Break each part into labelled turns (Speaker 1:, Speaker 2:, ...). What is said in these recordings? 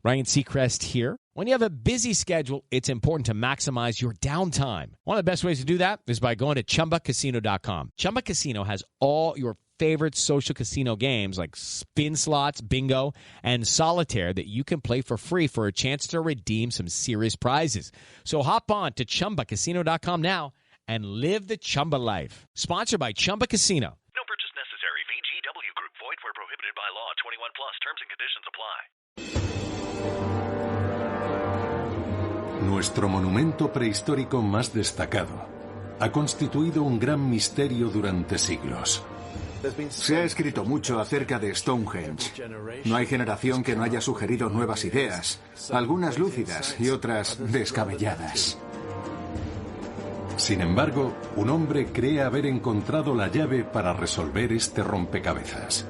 Speaker 1: Ryan Seacrest here. When you have a busy schedule, it's important to maximize your downtime. One of the best ways to do that is by going to ChumbaCasino.com. Chumba Casino has all your favorite social casino games like spin slots, bingo, and solitaire that you can play for free for a chance to redeem some serious prizes. So hop on to ChumbaCasino.com now and live the Chumba life. Sponsored by Chumba Casino.
Speaker 2: No purchase necessary. VGW Group. Void where prohibited by law. 21 plus. Terms and conditions apply.
Speaker 3: Nuestro monumento prehistórico más destacado ha constituido un gran misterio durante siglos.
Speaker 4: Se ha escrito mucho acerca de Stonehenge. No hay generación que no haya sugerido nuevas ideas, algunas lúcidas y otras descabelladas.
Speaker 3: Sin embargo, un hombre cree haber encontrado la llave para resolver este rompecabezas.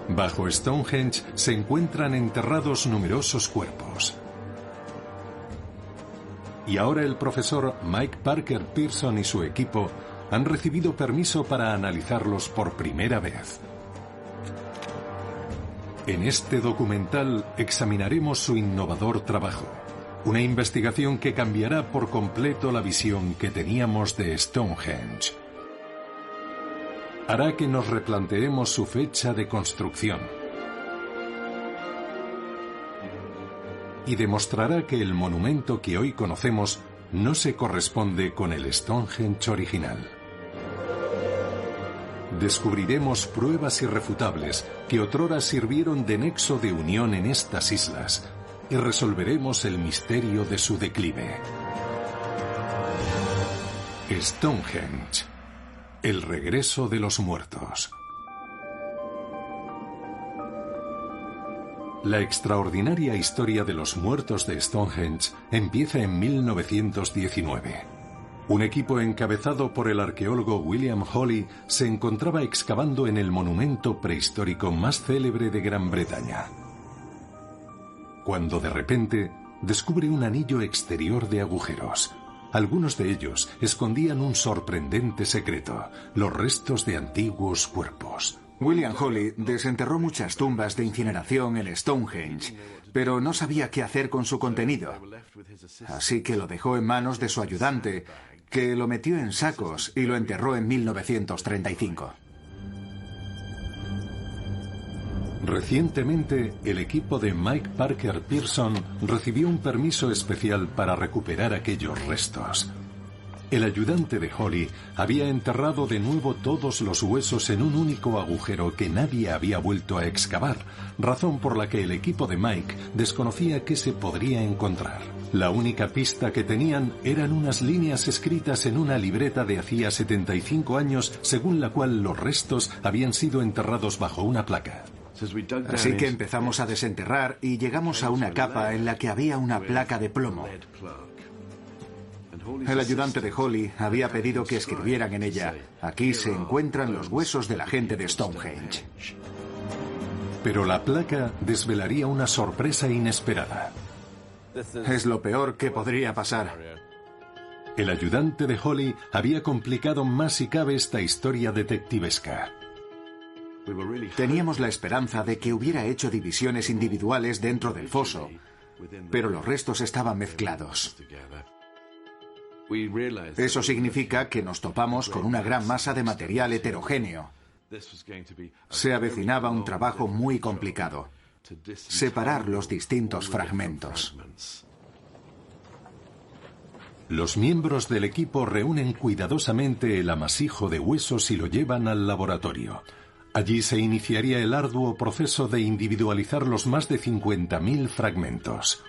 Speaker 3: Bajo Stonehenge se encuentran enterrados numerosos cuerpos. Y ahora el profesor Mike Parker Pearson y su equipo han recibido permiso para analizarlos por primera vez. En este documental examinaremos su innovador trabajo, una investigación que cambiará por completo la visión que teníamos de Stonehenge. Hará que nos replanteemos su fecha de construcción y demostrará que el monumento que hoy conocemos no se corresponde con el Stonehenge original. Descubriremos pruebas irrefutables que otrora sirvieron de nexo de unión en estas islas y resolveremos el misterio de su declive. Stonehenge, el regreso de los muertos. La extraordinaria historia de los muertos de Stonehenge empieza en 1919. Un equipo encabezado por el arqueólogo William Hawley se encontraba excavando en el monumento prehistórico más célebre de Gran Bretaña, cuando de repente descubre un anillo exterior de agujeros. Algunos de ellos escondían un sorprendente secreto: los restos de antiguos cuerpos.
Speaker 4: William Hawley desenterró muchas tumbas de incineración en Stonehenge, pero no sabía qué hacer con su contenido. Así que lo dejó en manos de su ayudante, que lo metió en sacos y lo enterró en 1935.
Speaker 3: Recientemente, el equipo de Mike Parker Pearson recibió un permiso especial para recuperar aquellos restos. El ayudante de Hawley había enterrado de nuevo todos los huesos en un único agujero que nadie había vuelto a excavar, razón por la que el equipo de Mike desconocía qué se podría encontrar. La única pista que tenían eran unas líneas escritas en una libreta de hacía 75 años, según la cual los restos habían sido enterrados bajo una placa.
Speaker 4: Así que empezamos a desenterrar y llegamos a una capa en la que había una placa de plomo. El ayudante de Hawley había pedido que escribieran en ella: aquí se encuentran los huesos de la gente de Stonehenge.
Speaker 3: Pero la placa desvelaría una sorpresa inesperada.
Speaker 4: Es lo peor que podría pasar.
Speaker 3: El ayudante de Hawley había complicado más si cabe esta historia detectivesca.
Speaker 4: Teníamos la esperanza de que hubiera hecho divisiones individuales dentro del foso, pero los restos estaban mezclados. Eso significa que nos topamos con una gran masa de material heterogéneo. Se avecinaba un trabajo muy complicado: separar los distintos fragmentos.
Speaker 3: Los miembros del equipo reúnen cuidadosamente el amasijo de huesos y lo llevan al laboratorio. Allí se iniciaría el arduo proceso de individualizar los más de 50.000 fragmentos.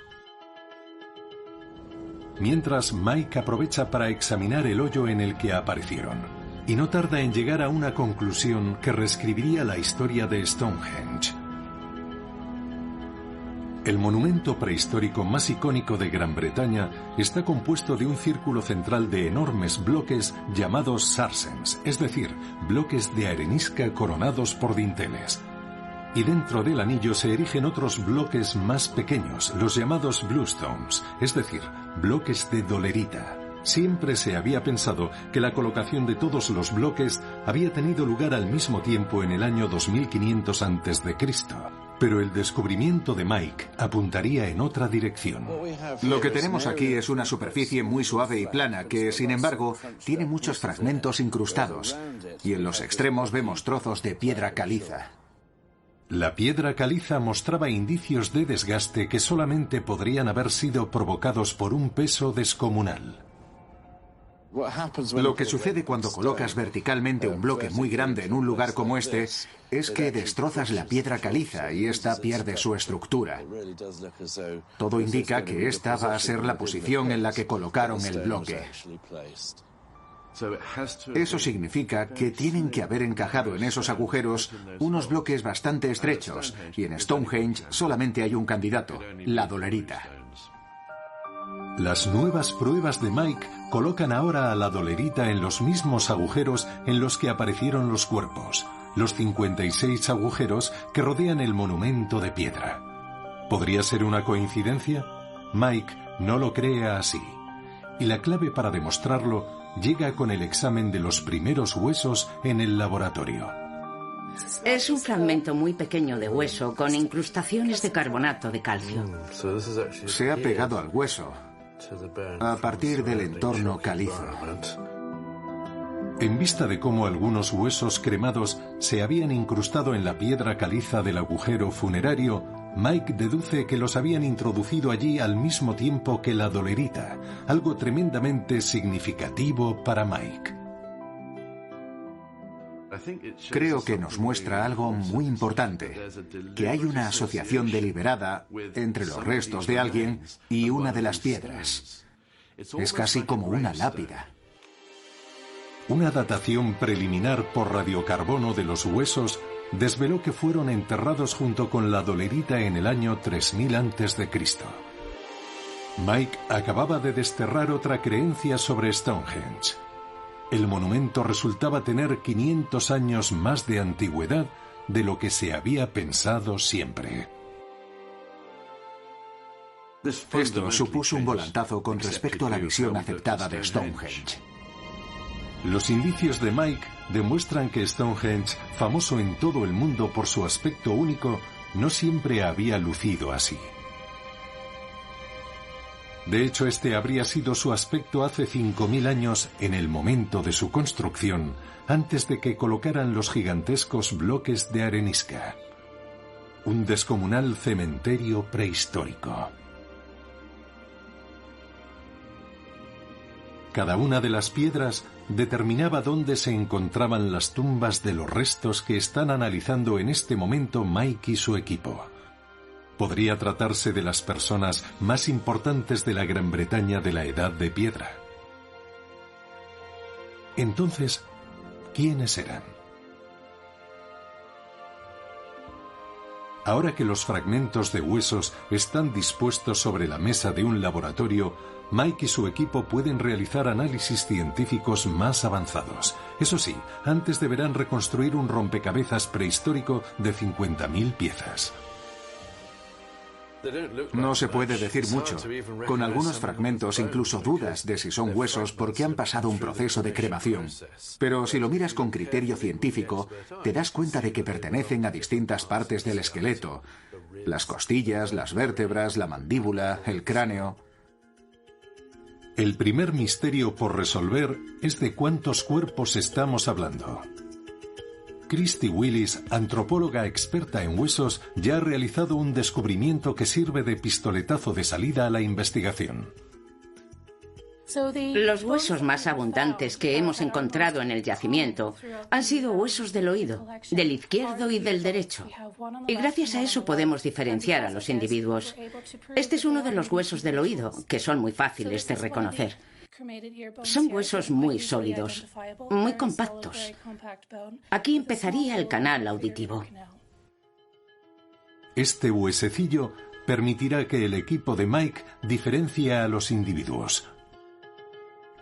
Speaker 3: Mientras, Mike aprovecha para examinar el hoyo en el que aparecieron, y no tarda en llegar a una conclusión que reescribiría la historia de Stonehenge. El monumento prehistórico más icónico de Gran Bretaña está compuesto de un círculo central de enormes bloques llamados sarsens, es decir, bloques de arenisca coronados por dinteles. Y dentro del anillo se erigen otros bloques más pequeños, los llamados bluestones, es decir, bloques de dolerita. Siempre se había pensado que la colocación de todos los bloques había tenido lugar al mismo tiempo en el año 2500 a.C. Pero el descubrimiento de Mike apuntaría en otra dirección.
Speaker 4: Lo que tenemos aquí es una superficie muy suave y plana que, sin embargo, tiene muchos fragmentos incrustados. Y en los extremos vemos trozos de piedra caliza.
Speaker 3: La piedra caliza mostraba indicios de desgaste que solamente podrían haber sido provocados por un peso descomunal.
Speaker 4: Lo que sucede cuando colocas verticalmente un bloque muy grande en un lugar como este es que destrozas la piedra caliza y ésta pierde su estructura. Todo indica que esta va a ser la posición en la que colocaron el bloque. Eso significa que tienen que haber encajado en esos agujeros unos bloques bastante estrechos, y en Stonehenge solamente hay un candidato, la dolerita.
Speaker 3: Las nuevas pruebas de Mike colocan ahora a la dolerita en los mismos agujeros en los que aparecieron los cuerpos, los 56 agujeros que rodean el monumento de piedra. ¿Podría ser una coincidencia? Mike no lo cree así. Y la clave para demostrarlo llega con el examen de los primeros huesos en el laboratorio.
Speaker 5: Es un fragmento muy pequeño de hueso con incrustaciones de carbonato de calcio.
Speaker 4: Se ha pegado al hueso a partir del entorno calizo.
Speaker 3: En vista de cómo algunos huesos cremados se habían incrustado en la piedra caliza del agujero funerario, Mike deduce que los habían introducido allí al mismo tiempo que la dolerita, algo tremendamente significativo para Mike.
Speaker 4: Creo que nos muestra algo muy importante, que hay una asociación deliberada entre los restos de alguien y una de las piedras. Es casi como una lápida.
Speaker 3: Una datación preliminar por radiocarbono de los huesos desveló que fueron enterrados junto con la dolerita en el año 3000 a.C. Mike acababa de desterrar otra creencia sobre Stonehenge. El monumento resultaba tener 500 años más de antigüedad de lo que se había pensado siempre.
Speaker 4: Esto supuso un volantazo con respecto a la visión aceptada de Stonehenge.
Speaker 3: Los indicios de Mike demuestran que Stonehenge, famoso en todo el mundo por su aspecto único, no siempre había lucido así. De hecho, este habría sido su aspecto hace 5000 años en el momento de su construcción, antes de que colocaran los gigantescos bloques de arenisca. Un descomunal cementerio prehistórico. Cada una de las piedras determinaba dónde se encontraban las tumbas de los restos que están analizando en este momento Mike y su equipo. Podría tratarse de las personas más importantes de la Gran Bretaña de la Edad de Piedra. Entonces, ¿quiénes eran? Ahora que los fragmentos de huesos están dispuestos sobre la mesa de un laboratorio, Mike y su equipo pueden realizar análisis científicos más avanzados. Eso sí, antes deberán reconstruir un rompecabezas prehistórico de 50.000 piezas.
Speaker 4: No se puede decir mucho. Con algunos fragmentos incluso dudas de si son huesos porque han pasado un proceso de cremación. Pero si lo miras con criterio científico, te das cuenta de que pertenecen a distintas partes del esqueleto. Las costillas, las vértebras, la mandíbula, el cráneo.
Speaker 3: El primer misterio por resolver es de cuántos cuerpos estamos hablando. Christy Willis, antropóloga experta en huesos, ya ha realizado un descubrimiento que sirve de pistoletazo de salida a la investigación.
Speaker 5: Los huesos más abundantes que hemos encontrado en el yacimiento han sido huesos del oído, del izquierdo y del derecho. Y gracias a eso podemos diferenciar a los individuos. Este es uno de los huesos del oído, que son muy fáciles de reconocer. Son huesos muy sólidos, muy compactos. Aquí empezaría el canal auditivo.
Speaker 3: Este huesecillo permitirá que el equipo de Mike diferencie a los individuos.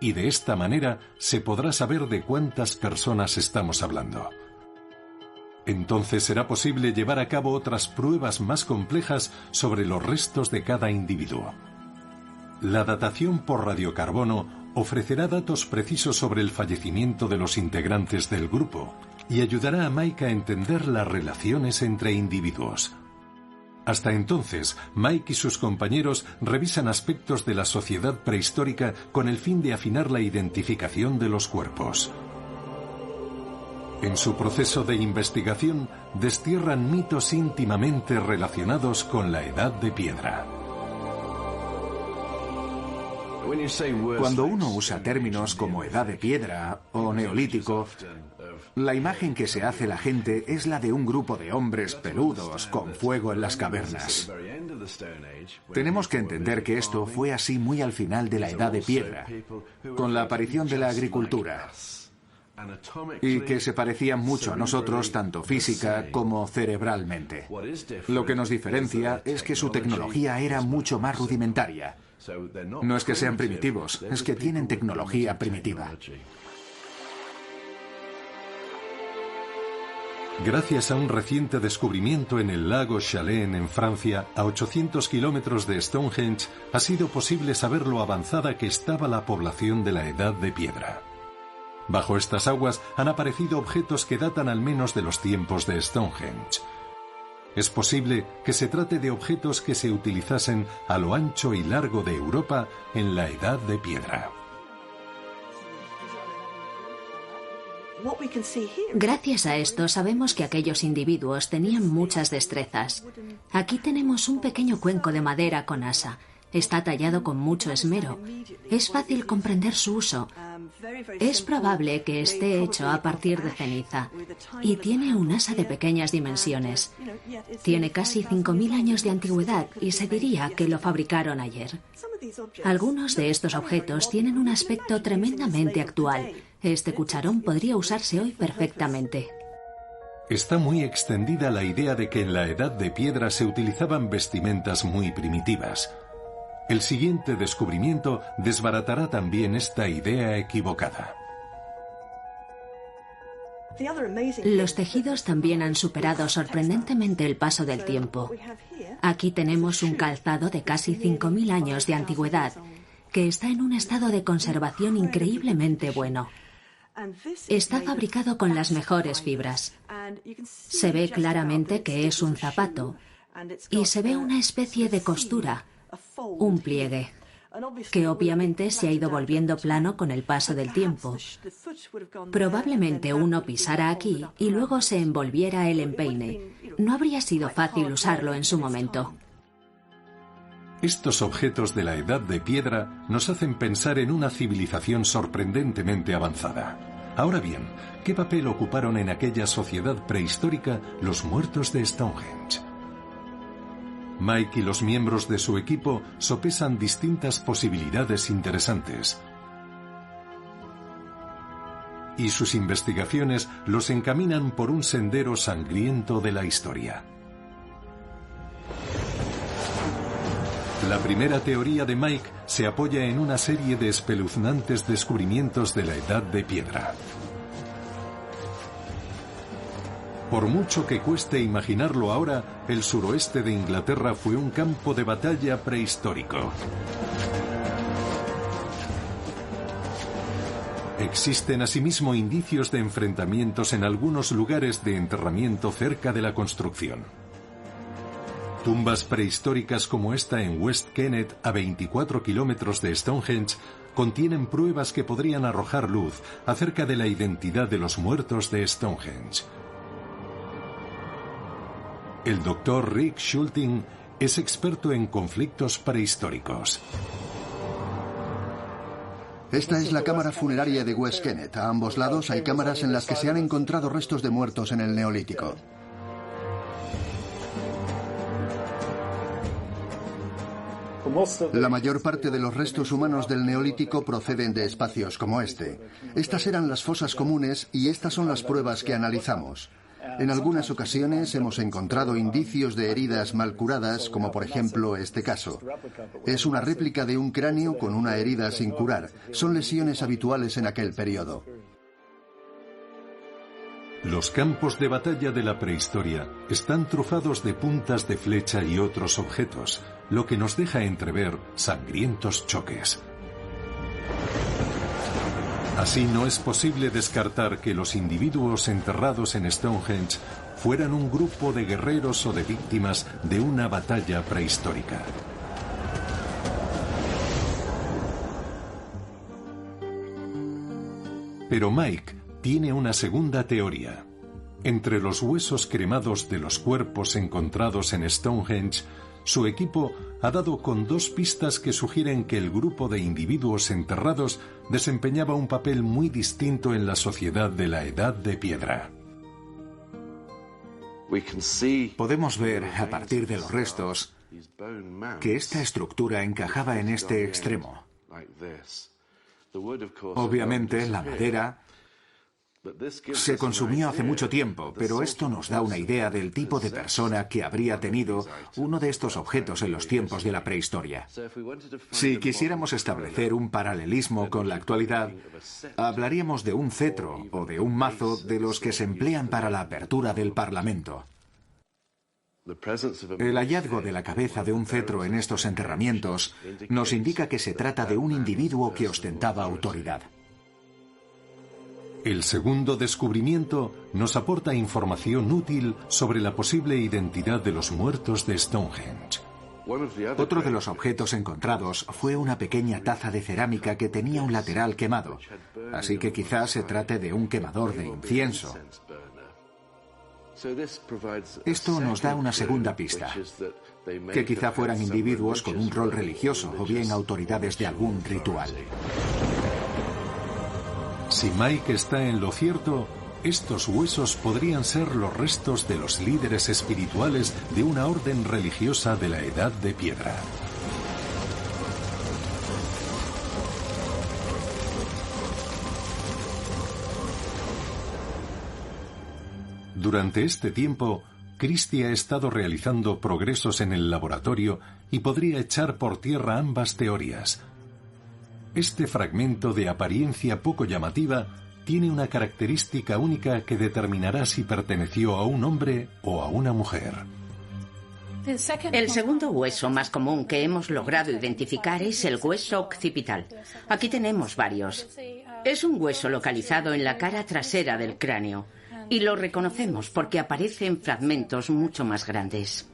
Speaker 3: Y de esta manera se podrá saber de cuántas personas estamos hablando. Entonces será posible llevar a cabo otras pruebas más complejas sobre los restos de cada individuo. La datación por radiocarbono ofrecerá datos precisos sobre el fallecimiento de los integrantes del grupo y ayudará a Mike a entender las relaciones entre individuos. Hasta entonces, Mike y sus compañeros revisan aspectos de la sociedad prehistórica con el fin de afinar la identificación de los cuerpos. En su proceso de investigación, destierran mitos íntimamente relacionados con la Edad de Piedra.
Speaker 4: Cuando uno usa términos como Edad de Piedra o Neolítico, la imagen que se hace la gente es la de un grupo de hombres peludos con fuego en las cavernas. Tenemos que entender que esto fue así muy al final de la Edad de Piedra, con la aparición de la agricultura, y que se parecían mucho a nosotros tanto física como cerebralmente. Lo que nos diferencia es que su tecnología era mucho más rudimentaria. No es que sean primitivos, es que tienen tecnología primitiva.
Speaker 3: Gracias a un reciente descubrimiento en el lago Chalén, en Francia, a 800 kilómetros de Stonehenge, ha sido posible saber lo avanzada que estaba la población de la Edad de Piedra. Bajo estas aguas han aparecido objetos que datan al menos de los tiempos de Stonehenge. Es posible que se trate de objetos que se utilizasen a lo ancho y largo de Europa en la Edad de Piedra.
Speaker 6: Gracias a esto sabemos que aquellos individuos tenían muchas destrezas. Aquí tenemos un pequeño cuenco de madera con asa. Está tallado con mucho esmero. Es fácil comprender su uso. Es probable que esté hecho a partir de ceniza y tiene un asa de pequeñas dimensiones. Tiene casi 5.000 años de antigüedad y se diría que lo fabricaron ayer. Algunos de estos objetos tienen un aspecto tremendamente actual. Este cucharón podría usarse hoy perfectamente.
Speaker 3: Está muy extendida la idea de que en la Edad de Piedra se utilizaban vestimentas muy primitivas. El siguiente descubrimiento desbaratará también esta idea equivocada.
Speaker 6: Los tejidos también han superado sorprendentemente el paso del tiempo. Aquí tenemos un calzado de casi 5.000 años de antigüedad, que está en un estado de conservación increíblemente bueno. Está fabricado con las mejores fibras. Se ve claramente que es un zapato y se ve una especie de costura, un pliegue, que obviamente se ha ido volviendo plano con el paso del tiempo. Probablemente uno pisara aquí y luego se envolviera el empeine. No habría sido fácil usarlo en su momento.
Speaker 3: Estos objetos de la Edad de Piedra nos hacen pensar en una civilización sorprendentemente avanzada. Ahora bien, ¿qué papel ocuparon en aquella sociedad prehistórica los muertos de Stonehenge? Mike y los miembros de su equipo sopesan distintas posibilidades interesantes. Y sus investigaciones los encaminan por un sendero sangriento de la historia. La primera teoría de Mike se apoya en una serie de espeluznantes descubrimientos de la Edad de Piedra. Por mucho que cueste imaginarlo ahora, el suroeste de Inglaterra fue un campo de batalla prehistórico. Existen asimismo indicios de enfrentamientos en algunos lugares de enterramiento cerca de la construcción. Tumbas prehistóricas como esta en West Kennet, a 24 kilómetros de Stonehenge, contienen pruebas que podrían arrojar luz acerca de la identidad de los muertos de Stonehenge. El doctor Rick Schulting es experto en conflictos prehistóricos.
Speaker 7: Esta es la cámara funeraria de West Kennet. A ambos lados hay cámaras en las que se han encontrado restos de muertos en el Neolítico. La mayor parte de los restos humanos del Neolítico proceden de espacios como este. Estas eran las fosas comunes y estas son las pruebas que analizamos. En algunas ocasiones hemos encontrado indicios de heridas mal curadas, como por ejemplo este caso. Es una réplica de un cráneo con una herida sin curar. Son lesiones habituales en aquel periodo.
Speaker 3: Los campos de batalla de la prehistoria están trufados de puntas de flecha y otros objetos, lo que nos deja entrever sangrientos choques. Así no es posible descartar que los individuos enterrados en Stonehenge fueran un grupo de guerreros o de víctimas de una batalla prehistórica. Pero Mike tiene una segunda teoría. Entre los huesos cremados de los cuerpos encontrados en Stonehenge, su equipo ha dado con dos pistas que sugieren que el grupo de individuos enterrados desempeñaba un papel muy distinto en la sociedad de la Edad de Piedra.
Speaker 4: Podemos ver, a partir de los restos, que esta estructura encajaba en este extremo. Obviamente, la madera se consumió hace mucho tiempo, pero esto nos da una idea del tipo de persona que habría tenido uno de estos objetos en los tiempos de la prehistoria. Si quisiéramos establecer un paralelismo con la actualidad, hablaríamos de un cetro o de un mazo de los que se emplean para la apertura del Parlamento. El hallazgo de la cabeza de un cetro en estos enterramientos nos indica que se trata de un individuo que ostentaba autoridad.
Speaker 3: El segundo descubrimiento nos aporta información útil sobre la posible identidad de los muertos de Stonehenge.
Speaker 4: Otro de los objetos encontrados fue una pequeña taza de cerámica que tenía un lateral quemado, así que quizás se trate de un quemador de incienso. Esto nos da una segunda pista, que quizá fueran individuos con un rol religioso o bien autoridades de algún ritual.
Speaker 3: Si Mike está en lo cierto, estos huesos podrían ser los restos de los líderes espirituales de una orden religiosa de la Edad de Piedra. Durante este tiempo, Christie ha estado realizando progresos en el laboratorio y podría echar por tierra ambas teorías. Este fragmento de apariencia poco llamativa tiene una característica única que determinará si perteneció a un hombre o a una mujer.
Speaker 5: El segundo hueso más común que hemos logrado identificar es el hueso occipital. Aquí tenemos varios. Es un hueso localizado en la cara trasera del cráneo y lo reconocemos porque aparece en fragmentos mucho más grandes.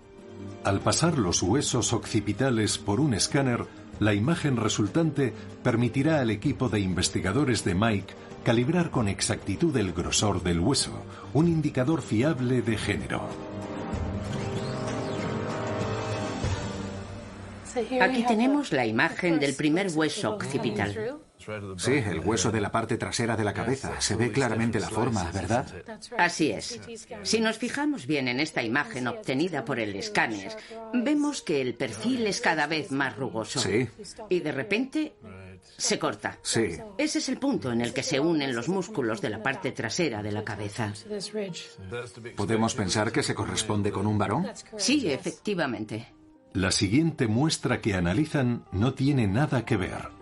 Speaker 3: Al pasar los huesos occipitales por un escáner, la imagen resultante permitirá al equipo de investigadores de Mike calibrar con exactitud el grosor del hueso, un indicador fiable de género.
Speaker 5: Aquí tenemos la imagen del primer hueso occipital.
Speaker 4: Sí, el hueso de la parte trasera de la cabeza. Se ve claramente la forma, ¿verdad?
Speaker 5: Así es. Si nos fijamos bien en esta imagen obtenida por el escáner, vemos que el perfil es cada vez más rugoso.
Speaker 4: Sí.
Speaker 5: Y de repente se corta.
Speaker 4: Sí.
Speaker 5: Ese es el punto en el que se unen los músculos de la parte trasera de la cabeza.
Speaker 4: ¿Podemos pensar que se corresponde con un varón?
Speaker 5: Sí, efectivamente.
Speaker 3: La siguiente muestra que analizan no tiene nada que ver.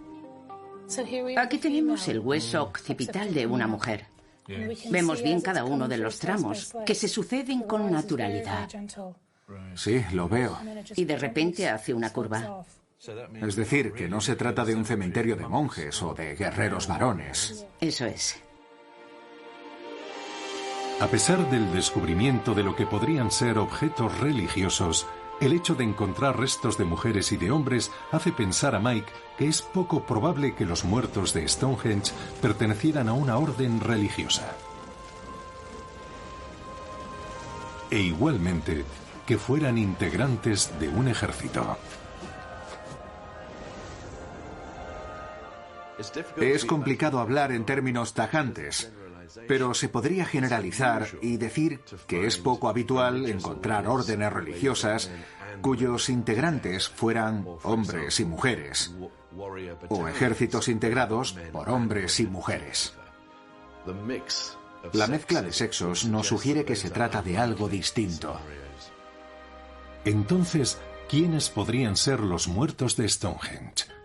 Speaker 5: Aquí tenemos el hueso occipital de una mujer. Vemos bien cada uno de los tramos, que se suceden con naturalidad.
Speaker 4: Sí, lo veo.
Speaker 5: Y de repente hace una curva.
Speaker 4: Es decir, que no se trata de un cementerio de monjes o de guerreros varones.
Speaker 5: Eso es.
Speaker 3: A pesar del descubrimiento de lo que podrían ser objetos religiosos, el hecho de encontrar restos de mujeres y de hombres hace pensar a Mike que es poco probable que los muertos de Stonehenge pertenecieran a una orden religiosa. E igualmente, que fueran integrantes de un ejército.
Speaker 4: Es complicado hablar en términos tajantes, pero se podría generalizar y decir que es poco habitual encontrar órdenes religiosas cuyos integrantes fueran hombres y mujeres, o ejércitos integrados por hombres y mujeres. La mezcla de sexos nos sugiere que se trata de algo distinto.
Speaker 3: Entonces, ¿quiénes podrían ser los muertos de Stonehenge?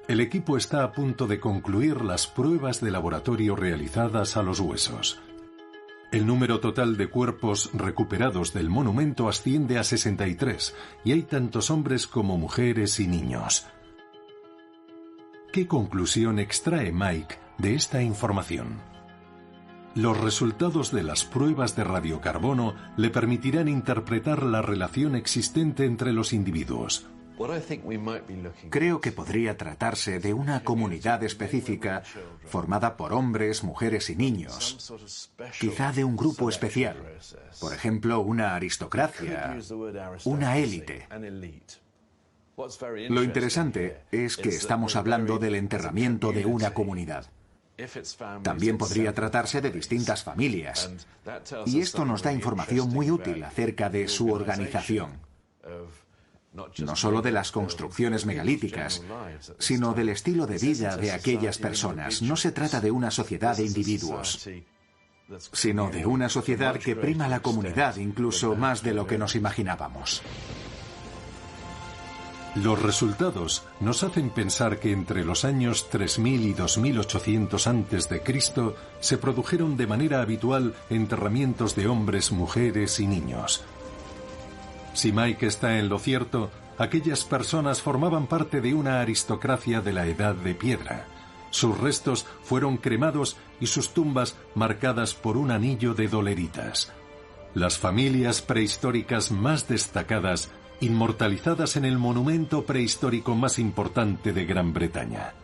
Speaker 3: El equipo está a punto de concluir las pruebas de laboratorio realizadas a los huesos. El número total de cuerpos recuperados del monumento asciende a 63, y hay tantos hombres como mujeres y niños. ¿Qué conclusión extrae Mike de esta información. Los resultados de las pruebas de radiocarbono le permitirán interpretar la relación existente entre los individuos.
Speaker 4: Creo que podría tratarse de una comunidad específica formada por hombres, mujeres y niños. Quizá de un grupo especial. Por ejemplo, una aristocracia, una élite. Lo interesante es que estamos hablando del enterramiento de una comunidad. También podría tratarse de distintas familias. Y esto nos da información muy útil acerca de su organización. No solo de las construcciones megalíticas, sino del estilo de vida de aquellas personas. No se trata de una sociedad de individuos, sino de una sociedad que prima la comunidad incluso más de lo que nos imaginábamos.
Speaker 3: Los resultados nos hacen pensar que entre los años 3000 y 2800 a.C. se produjeron de manera habitual enterramientos de hombres, mujeres y niños. Si Mike está en lo cierto, aquellas personas formaban parte de una aristocracia de la Edad de Piedra. Sus restos fueron cremados y sus tumbas marcadas por un anillo de doleritas. Las familias prehistóricas más destacadas, inmortalizadas en el monumento prehistórico más importante de Gran Bretaña.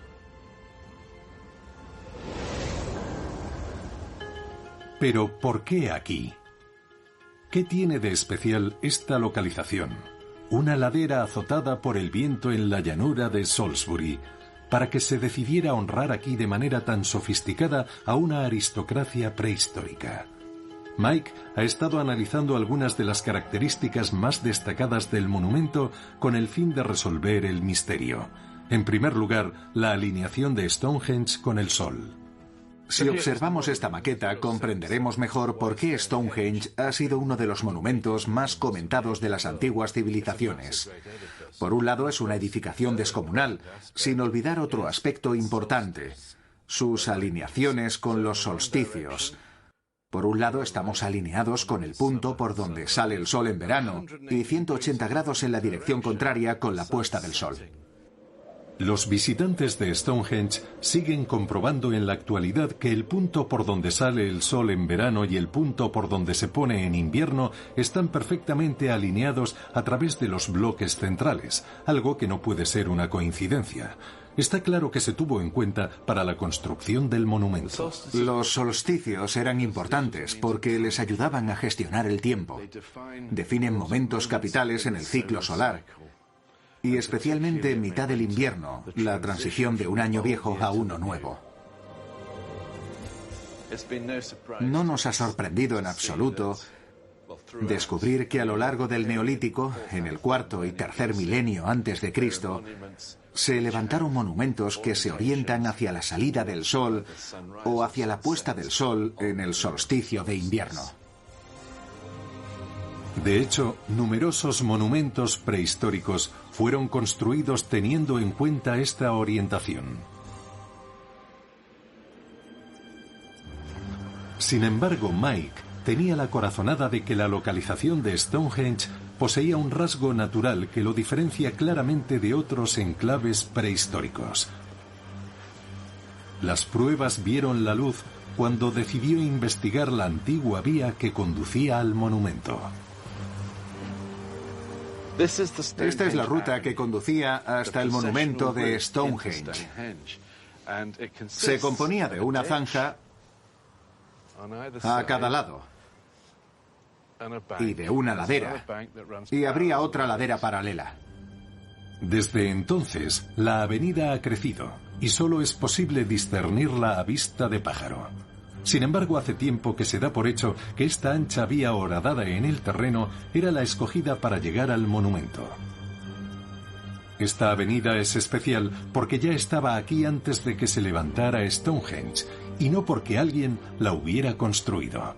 Speaker 3: Pero, ¿por qué aquí? ¿Qué tiene de especial esta localización? Una ladera azotada por el viento en la llanura de Salisbury, para que se decidiera honrar aquí de manera tan sofisticada a una aristocracia prehistórica. Mike ha estado analizando algunas de las características más destacadas del monumento con el fin de resolver el misterio. En primer lugar, la alineación de Stonehenge con el Sol.
Speaker 4: Si observamos esta maqueta, comprenderemos mejor por qué Stonehenge ha sido uno de los monumentos más comentados de las antiguas civilizaciones. Por un lado, es una edificación descomunal, sin olvidar otro aspecto importante: sus alineaciones con los solsticios. Por un lado, estamos alineados con el punto por donde sale el sol en verano y 180 grados en la dirección contraria con la puesta del sol.
Speaker 3: Los visitantes de Stonehenge siguen comprobando en la actualidad que el punto por donde sale el sol en verano y el punto por donde se pone en invierno están perfectamente alineados a través de los bloques centrales, algo que no puede ser una coincidencia. Está claro que se tuvo en cuenta para la construcción del monumento.
Speaker 4: Los solsticios eran importantes porque les ayudaban a gestionar el tiempo. Definen momentos capitales en el ciclo solar. Y especialmente en mitad del invierno, la transición de un año viejo a uno nuevo. No nos ha sorprendido en absoluto descubrir que a lo largo del Neolítico, en el cuarto y tercer milenio antes de Cristo, se levantaron monumentos que se orientan hacia la salida del sol o hacia la puesta del sol en el solsticio de invierno.
Speaker 3: De hecho, numerosos monumentos prehistóricos fueron construidos teniendo en cuenta esta orientación. Sin embargo, Mike tenía la corazonada de que la localización de Stonehenge poseía un rasgo natural que lo diferencia claramente de otros enclaves prehistóricos. Las pruebas vieron la luz cuando decidió investigar la antigua vía que conducía al monumento.
Speaker 4: Esta es la ruta que conducía hasta el monumento de Stonehenge. Se componía de una zanja a cada lado y de una ladera, y habría otra ladera paralela.
Speaker 3: Desde entonces, la avenida ha crecido y solo es posible discernirla a vista de pájaro. Sin embargo, hace tiempo que se da por hecho que esta ancha vía horadada en el terreno era la escogida para llegar al monumento. Esta avenida es especial porque ya estaba aquí antes de que se levantara Stonehenge y no porque alguien la hubiera construido.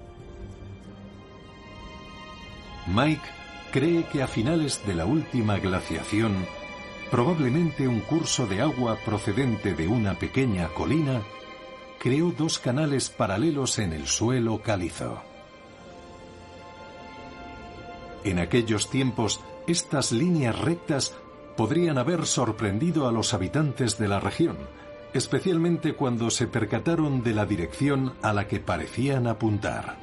Speaker 3: Mike cree que a finales de la última glaciación, probablemente un curso de agua procedente de una pequeña colina creó dos canales paralelos en el suelo calizo. En aquellos tiempos, estas líneas rectas podrían haber sorprendido a los habitantes de la región, especialmente cuando se percataron de la dirección a la que parecían apuntar.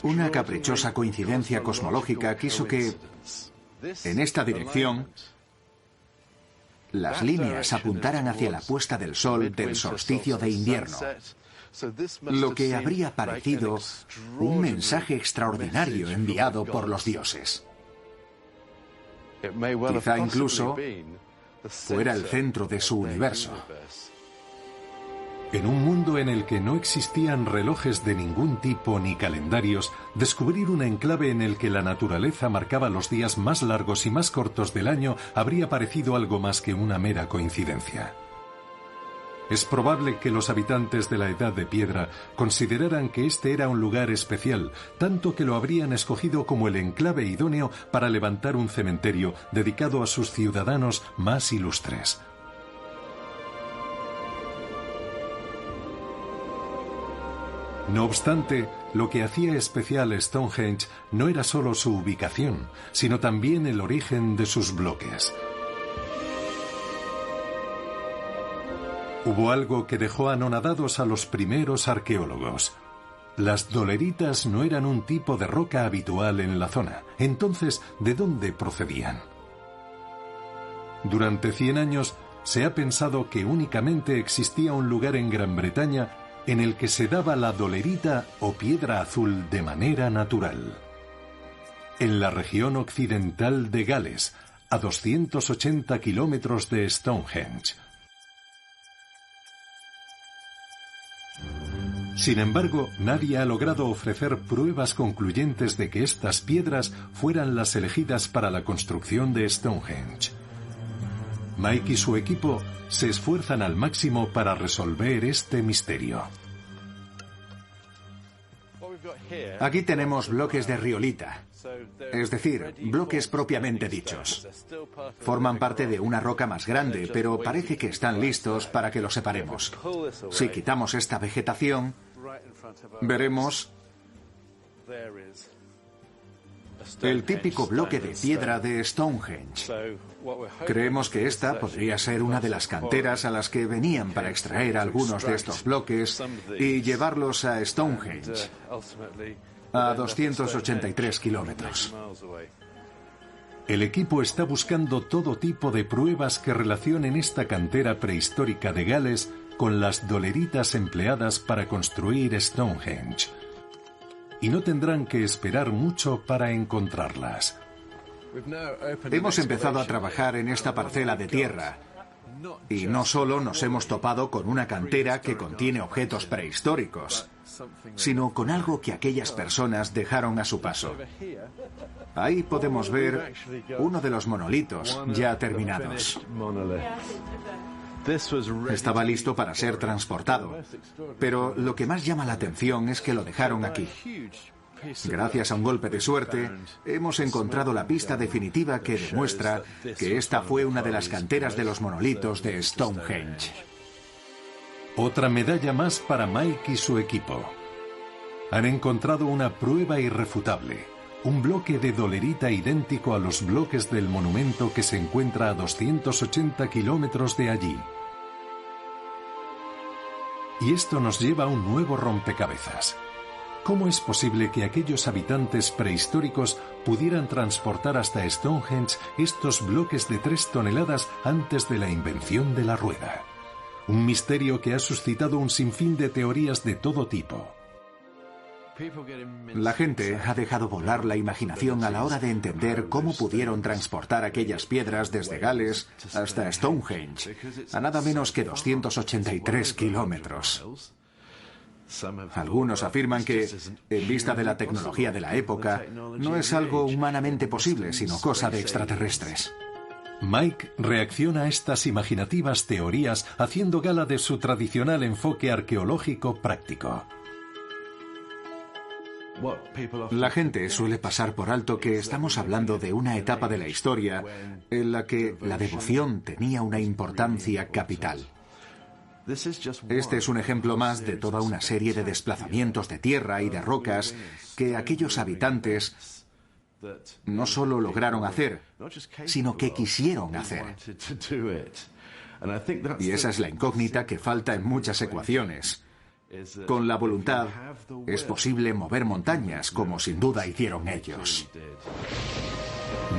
Speaker 4: Una caprichosa coincidencia cosmológica quiso que, en esta dirección, las líneas apuntaran hacia la puesta del sol del solsticio de invierno, lo que habría parecido un mensaje extraordinario enviado por los dioses. Quizá incluso fuera el centro de su universo.
Speaker 3: En un mundo en el que no existían relojes de ningún tipo ni calendarios, descubrir un enclave en el que la naturaleza marcaba los días más largos y más cortos del año habría parecido algo más que una mera coincidencia. Es probable que los habitantes de la Edad de Piedra consideraran que este era un lugar especial, tanto que lo habrían escogido como el enclave idóneo para levantar un cementerio dedicado a sus ciudadanos más ilustres. No obstante, lo que hacía especial Stonehenge no era solo su ubicación, sino también el origen de sus bloques. Hubo algo que dejó anonadados a los primeros arqueólogos. Las doleritas no eran un tipo de roca habitual en la zona. Entonces, ¿de dónde procedían? Durante 100 años se ha pensado que únicamente existía un lugar en Gran Bretaña en el que se daba la dolerita o piedra azul de manera natural. En la región occidental de Gales, a 280 kilómetros de Stonehenge. Sin embargo, nadie ha logrado ofrecer pruebas concluyentes de que estas piedras fueran las elegidas para la construcción de Stonehenge. Mike y su equipo se esfuerzan al máximo para resolver este misterio.
Speaker 4: Aquí tenemos bloques de riolita, es decir, bloques propiamente dichos. Forman parte de una roca más grande, pero parece que están listos para que los separemos. Si quitamos esta vegetación, veremos el típico bloque de piedra de Stonehenge. Creemos que esta podría ser una de las canteras a las que venían para extraer algunos de estos bloques y llevarlos a Stonehenge, a 283 kilómetros.
Speaker 3: El equipo está buscando todo tipo de pruebas que relacionen esta cantera prehistórica de Gales con las doleritas empleadas para construir Stonehenge. Y no tendrán que esperar mucho para encontrarlas.
Speaker 4: Hemos empezado a trabajar en esta parcela de tierra y no solo nos hemos topado con una cantera que contiene objetos prehistóricos, sino con algo que aquellas personas dejaron a su paso. Ahí podemos ver uno de los monolitos ya terminados. Estaba listo para ser transportado, pero lo que más llama la atención es que lo dejaron aquí. Gracias a un golpe de suerte, hemos encontrado la pista definitiva que demuestra que esta fue una de las canteras de los monolitos de Stonehenge.
Speaker 3: Otra medalla más para Mike y su equipo. Han encontrado una prueba irrefutable. Un bloque de dolerita idéntico a los bloques del monumento que se encuentra a 280 kilómetros de allí. Y esto nos lleva a un nuevo rompecabezas. ¿Cómo es posible que aquellos habitantes prehistóricos pudieran transportar hasta Stonehenge estos bloques de 3 toneladas antes de la invención de la rueda? Un misterio que ha suscitado un sinfín de teorías de todo tipo.
Speaker 4: La gente ha dejado volar la imaginación a la hora de entender cómo pudieron transportar aquellas piedras desde Gales hasta Stonehenge, a nada menos que 283 kilómetros. Algunos afirman que, en vista de la tecnología de la época, no es algo humanamente posible, sino cosa de extraterrestres.
Speaker 3: Mike reacciona a estas imaginativas teorías haciendo gala de su tradicional enfoque arqueológico práctico.
Speaker 4: La gente suele pasar por alto que estamos hablando de una etapa de la historia en la que la devoción tenía una importancia capital. Este es un ejemplo más de toda una serie de desplazamientos de tierra y de rocas que aquellos habitantes no solo lograron hacer, sino que quisieron hacer. Y esa es la incógnita que falta en muchas ecuaciones. Con la voluntad es posible mover montañas, como sin duda hicieron ellos.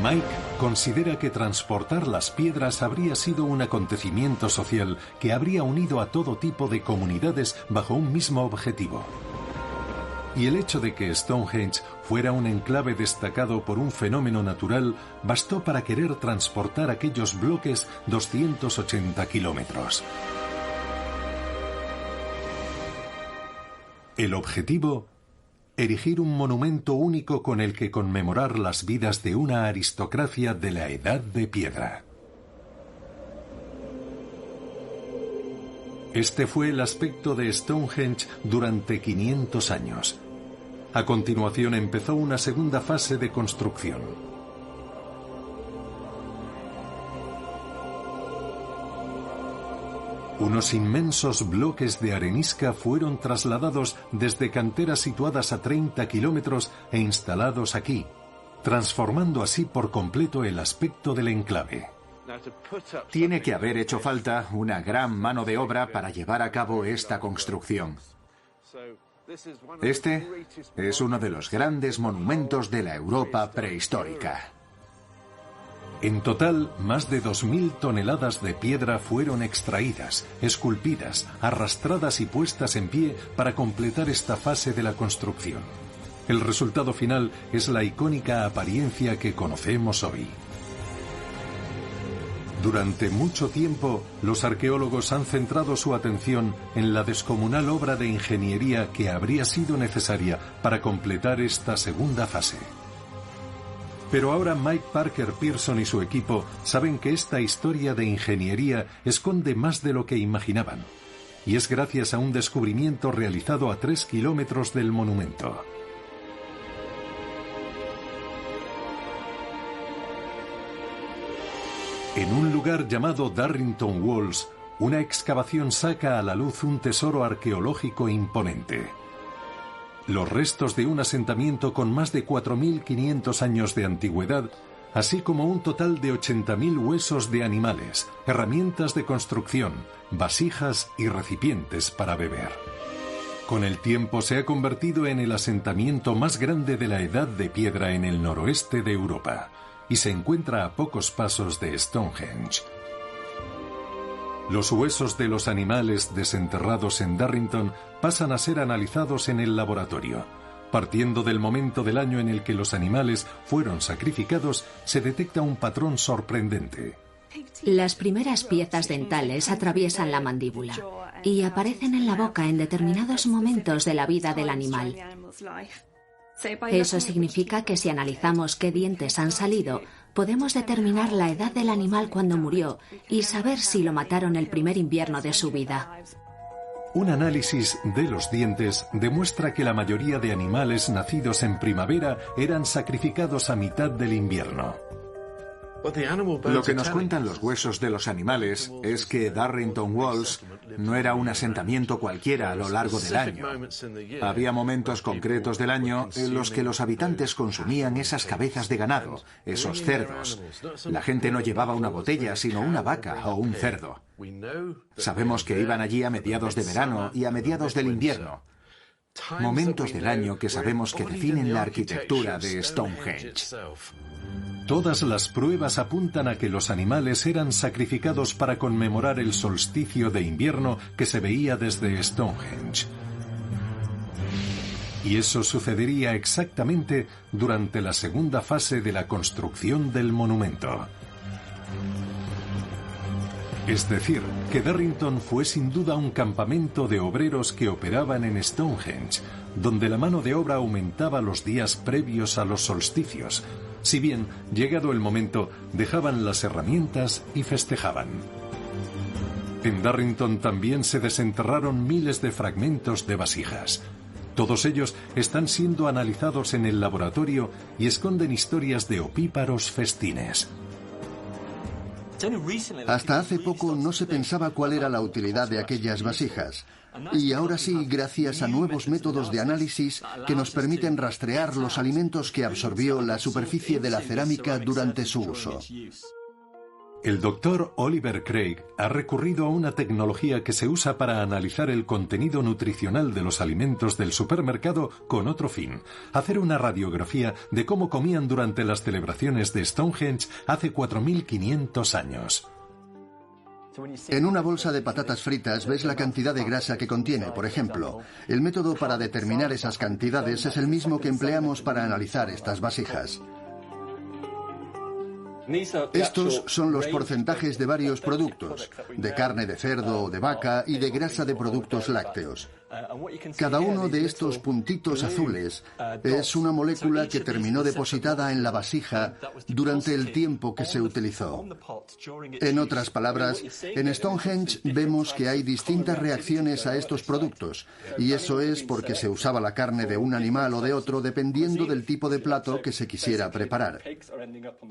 Speaker 3: Mike considera que transportar las piedras habría sido un acontecimiento social que habría unido a todo tipo de comunidades bajo un mismo objetivo. Y el hecho de que Stonehenge fuera un enclave destacado por un fenómeno natural bastó para querer transportar aquellos bloques 280 kilómetros. El objetivo: erigir un monumento único con el que conmemorar las vidas de una aristocracia de la Edad de Piedra. Este fue el aspecto de Stonehenge durante 500 años. A continuación empezó una segunda fase de construcción. Unos inmensos bloques de arenisca fueron trasladados desde canteras situadas a 30 kilómetros e instalados aquí, transformando así por completo el aspecto del enclave.
Speaker 4: Tiene que haber hecho falta una gran mano de obra para llevar a cabo esta construcción. Este es uno de los grandes monumentos de la Europa prehistórica.
Speaker 3: En total, más de 2.000 toneladas de piedra fueron extraídas, esculpidas, arrastradas y puestas en pie para completar esta fase de la construcción. El resultado final es la icónica apariencia que conocemos hoy. Durante mucho tiempo, los arqueólogos han centrado su atención en la descomunal obra de ingeniería que habría sido necesaria para completar esta segunda fase. Pero ahora Mike Parker Pearson y su equipo saben que esta historia de ingeniería esconde más de lo que imaginaban, y es gracias a un descubrimiento realizado a 3 kilómetros del monumento. En un lugar llamado Darrington Walls, una excavación saca a la luz un tesoro arqueológico imponente. Los restos de un asentamiento con más de 4.500 años de antigüedad, así como un total de 80.000 huesos de animales, herramientas de construcción, vasijas y recipientes para beber. Con el tiempo se ha convertido en el asentamiento más grande de la Edad de Piedra en el noroeste de Europa, y se encuentra a pocos pasos de Stonehenge. Los huesos de los animales desenterrados en Darrington pasan a ser analizados en el laboratorio. Partiendo del momento del año en el que los animales fueron sacrificados, se detecta un patrón sorprendente.
Speaker 6: Las primeras piezas dentales atraviesan la mandíbula y aparecen en la boca en determinados momentos de la vida del animal. Eso significa que si analizamos qué dientes han salido, podemos determinar la edad del animal cuando murió y saber si lo mataron el primer invierno de su vida.
Speaker 3: Un análisis de los dientes demuestra que la mayoría de animales nacidos en primavera eran sacrificados a mitad del invierno.
Speaker 4: Lo que nos cuentan los huesos de los animales es que Darrington Walls no era un asentamiento cualquiera a lo largo del año. Había momentos concretos del año en los que los habitantes consumían esas cabezas de ganado, esos cerdos. La gente no llevaba una botella, sino una vaca o un cerdo. Sabemos que iban allí a mediados de verano y a mediados del invierno. Momentos del año que sabemos que definen la arquitectura de Stonehenge.
Speaker 3: Todas las pruebas apuntan a que los animales eran sacrificados para conmemorar el solsticio de invierno que se veía desde Stonehenge. Y eso sucedería exactamente durante la segunda fase de la construcción del monumento. Es decir, que Darrington fue sin duda un campamento de obreros que operaban en Stonehenge, donde la mano de obra aumentaba los días previos a los solsticios. Si bien, llegado el momento, dejaban las herramientas y festejaban. En Darrington también se desenterraron miles de fragmentos de vasijas. Todos ellos están siendo analizados en el laboratorio y esconden historias de opíparos festines.
Speaker 7: Hasta hace poco no se pensaba cuál era la utilidad de aquellas vasijas. Y ahora sí, gracias a nuevos métodos de análisis que nos permiten rastrear los alimentos que absorbió la superficie de la cerámica durante su uso.
Speaker 3: El doctor Oliver Craig ha recurrido a una tecnología que se usa para analizar el contenido nutricional de los alimentos del supermercado con otro fin: hacer una radiografía de cómo comían durante las celebraciones de Stonehenge hace 4500 años.
Speaker 7: En una bolsa de patatas fritas ves la cantidad de grasa que contiene, por ejemplo. El método para determinar esas cantidades es el mismo que empleamos para analizar estas vasijas. Estos son los porcentajes de varios productos, de carne de cerdo o de vaca y de grasa de productos lácteos. Cada uno de estos puntitos azules es una molécula que terminó depositada en la vasija durante el tiempo que se utilizó. En otras palabras, en Stonehenge vemos que hay distintas reacciones a estos productos, y eso es porque se usaba la carne de un animal o de otro dependiendo del tipo de plato que se quisiera preparar.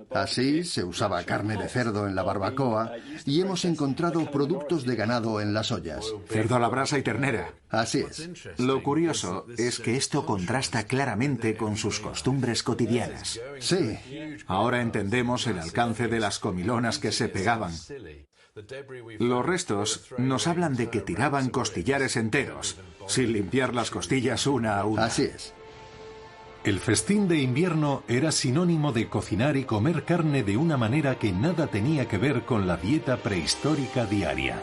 Speaker 7: Así, se usaba carne de cerdo en la barbacoa y hemos encontrado productos de ganado en las ollas.
Speaker 4: Cerdo a la brasa y ternera.
Speaker 7: Así es.
Speaker 4: Lo curioso es que esto contrasta claramente con sus costumbres cotidianas.
Speaker 7: Sí.
Speaker 4: Ahora entendemos el alcance de las comilonas que se pegaban. Los restos nos hablan de que tiraban costillares enteros, sin limpiar las costillas una a una.
Speaker 7: Así es.
Speaker 3: El festín de invierno era sinónimo de cocinar y comer carne de una manera que nada tenía que ver con la dieta prehistórica diaria.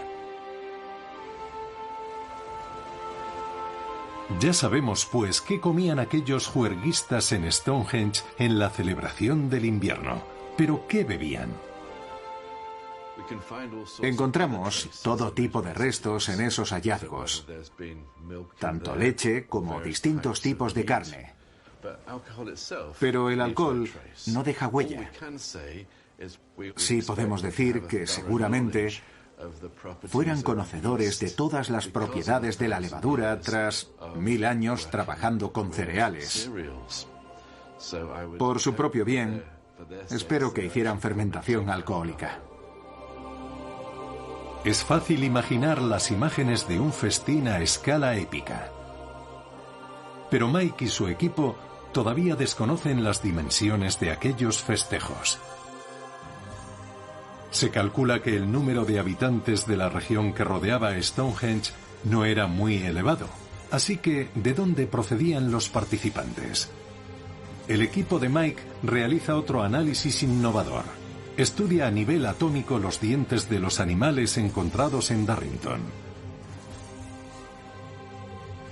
Speaker 3: Ya sabemos, pues, qué comían aquellos juerguistas en Stonehenge en la celebración del invierno. Pero, ¿qué bebían?
Speaker 4: Encontramos todo tipo de restos en esos hallazgos, tanto leche como distintos tipos de carne. Pero el alcohol no deja huella. Sí podemos decir que seguramente fueran conocedores de todas las propiedades de la levadura tras 1000 años trabajando con cereales. Por su propio bien, espero que hicieran fermentación alcohólica.
Speaker 3: Es fácil imaginar las imágenes de un festín a escala épica. Pero Mike y su equipo todavía desconocen las dimensiones de aquellos festejos. Se calcula que el número de habitantes de la región que rodeaba Stonehenge no era muy elevado. Así que, ¿de dónde procedían los participantes? El equipo de Mike realiza otro análisis innovador. Estudia a nivel atómico los dientes de los animales encontrados en Darrington.